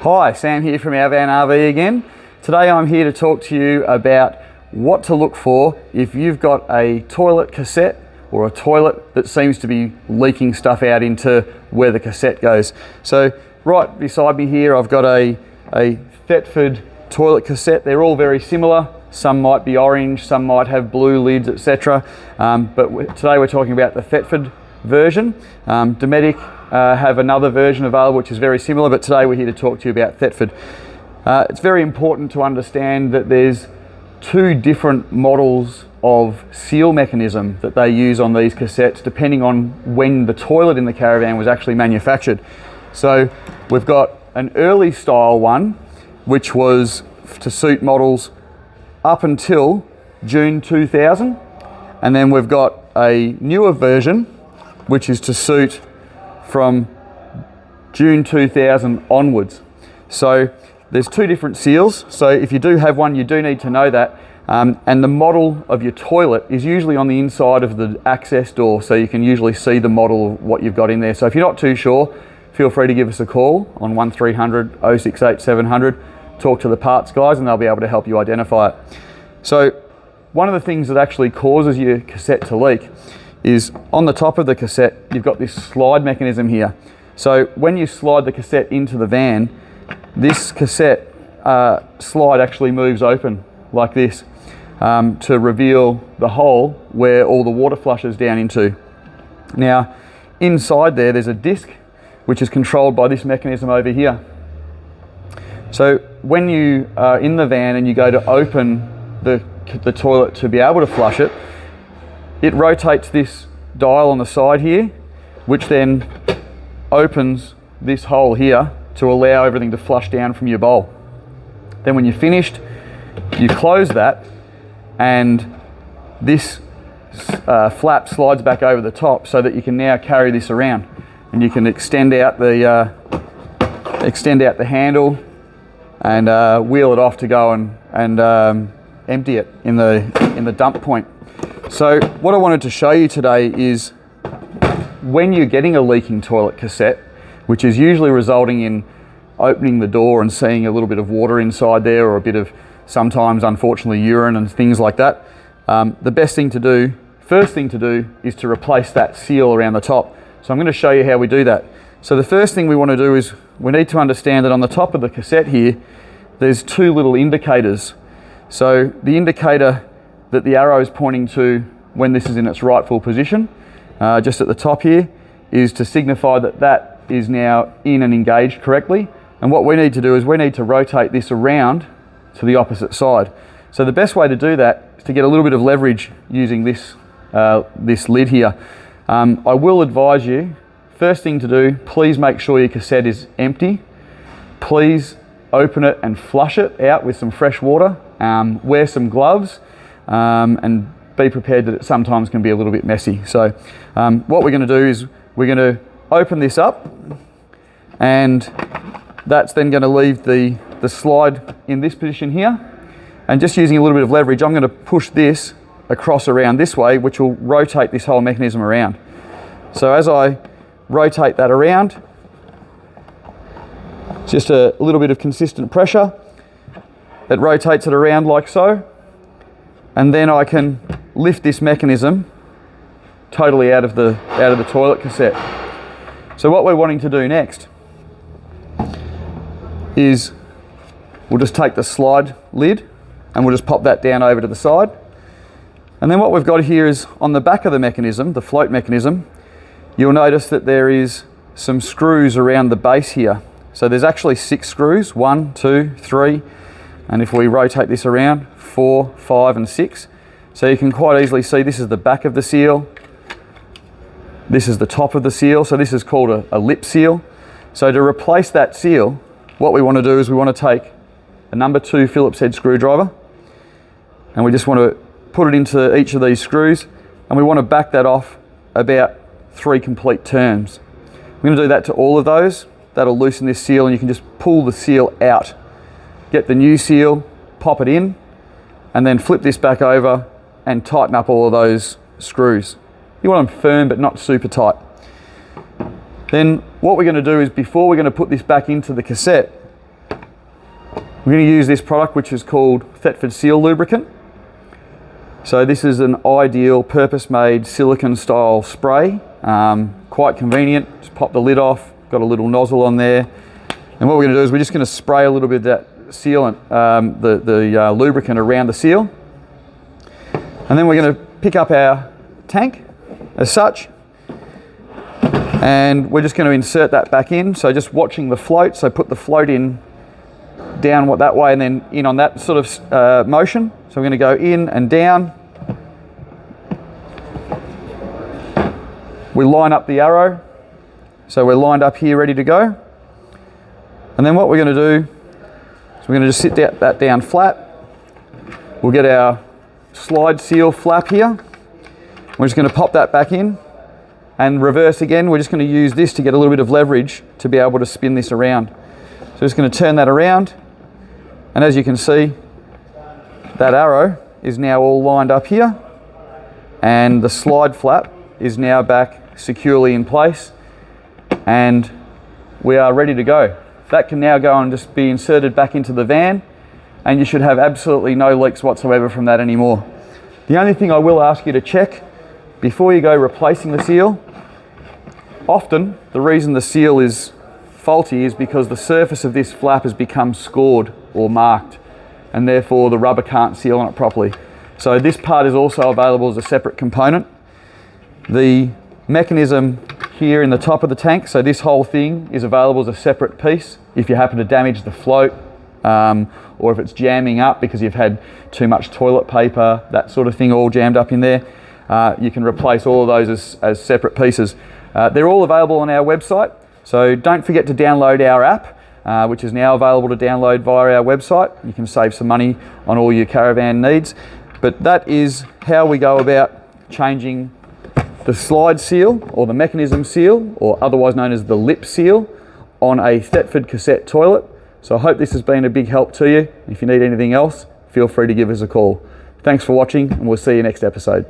Hi, Sam here from Our Van RV again. Today I'm here to talk to you about what to look for if you've got a toilet cassette or a toilet that seems to be leaking stuff out into where the cassette goes. So right beside me here I've got a Thetford toilet cassette. They're all very similar. Some might be orange, some might have blue lids, etc. But today we're talking about the Thetford version. Dometic have another version available which is very similar, but today we're here to talk to you about Thetford. It's very important to understand that there's two different models of seal mechanism that they use on these cassettes depending on when the toilet in the caravan was actually manufactured. So we've got an early style one which was to suit models up until June 2000, and then we've got a newer version which is to suit from June 2000 onwards. So there's two different seals, so if you do have one you do need to know that, and the model of your toilet is usually on the inside of the access door, so you can usually see the model of what you've got in there. So if you're not too sure, feel free to give us a call on 1300 068 700, talk to the parts guys and they'll be able to help you identify it. So one of the things that actually causes your cassette to leak is on the top of the cassette you've got this slide mechanism here. So when you slide the cassette into the van, this cassette slide actually moves open like this to reveal the hole where all the water flushes down into. Now inside there's a disc which is controlled by this mechanism over here. So when you are in the van and you go to open the toilet to be able to flush it, it rotates this dial on the side here, which then opens this hole here to allow everything to flush down from your bowl. Then when you're finished, you close that and this flap slides back over the top so that you can now carry this around, and you can extend out the handle and wheel it off to go and empty it in the dump point. So what I wanted to show you today is when you're getting a leaking toilet cassette, which is usually resulting in opening the door and seeing a little bit of water inside there, or a bit of, sometimes unfortunately, urine and things like that, the first thing to do is to replace that seal around the top. So I'm going to show you how we do that. So the first thing we want to do is we need to understand that on the top of the cassette here there's two little indicators. So the indicator that the arrow is pointing to when this is in its rightful position, just at the top here, is to signify that that is now in and engaged correctly. And what we need to do is we need to rotate this around to the opposite side. So the best way to do that is to get a little bit of leverage using this lid here. I will advise you, first thing to do, please make sure your cassette is empty. Please open it and flush it out with some fresh water. Wear some gloves and be prepared that it sometimes can be a little bit messy. So what we're going to do is we're going to open this up, and that's then going to leave the slide in this position here, and just using a little bit of leverage I'm going to push this across around this way, which will rotate this whole mechanism around. So as I rotate that around, just a little bit of consistent pressure, it rotates it around like so, and then I can lift this mechanism totally out of the toilet cassette. So what we're wanting to do next is we'll just take the slide lid and we'll just pop that down over to the side. And then what we've got here is on the back of the mechanism, the float mechanism, you'll notice that there is some screws around the base here. So there's actually 6 screws, 1, 2, 3, and if we rotate this around, 4, 5 and 6. So you can quite easily see this is the back of the seal, this is the top of the seal, so this is called a lip seal. So to replace that seal, what we want to do is we want to take a number 2 Phillips head screwdriver, and we just want to put it into each of these screws, and we want to back that off about 3 complete turns. We're going to do that to all of those. That'll loosen this seal, and you can just pull the seal out. Get the new seal, pop it in, and then flip this back over and tighten up all of those screws. You want them firm but not super tight. Then what we're going to do is, before we're going to put this back into the cassette, We're going to use this product which is called Thetford Seal Lubricant. So this is an ideal purpose-made silicone style spray, quite convenient. Just pop the lid off, got a little nozzle on there. And what we're going to do is we're just going to spray a little bit of that sealant, the lubricant around the seal. And then we're going to pick up our tank as such. And we're just going to insert that back in. So just watching the float. So put the float in down that way and then in on that sort of motion. So we're going to go in and down. We line up the arrow. So we're lined up here ready to go. And then what we're going to do is we're going to just sit that down flat. We'll get our slide seal flap here. We're just going to pop that back in and reverse again. We're just going to use this to get a little bit of leverage to be able to spin this around. So just going to turn that around. And as you can see, that arrow is now all lined up here. And the slide flap is now back securely in place. And we are ready to go. That can now go and just be inserted back into the van, and you should have absolutely no leaks whatsoever from that anymore. The only thing I will ask you to check before you go replacing the seal, often the reason the seal is faulty is because the surface of this flap has become scored or marked, and therefore the rubber can't seal on it properly. So this part is also available as a separate component. The mechanism here in the top of the tank, so this whole thing is available as a separate piece if you happen to damage the float, or if it's jamming up because you've had too much toilet paper, that sort of thing all jammed up in there. You can replace all of those as separate pieces. They're all available on our website, so don't forget to download our app, which is now available to download via our website. You can save some money on all your caravan needs. But that is how we go about changing the slide seal or the mechanism seal, or otherwise known as the lip seal, on a Thetford cassette toilet. So I hope this has been a big help to you. If you need anything else, feel free to give us a call. Thanks for watching, and we'll see you next episode.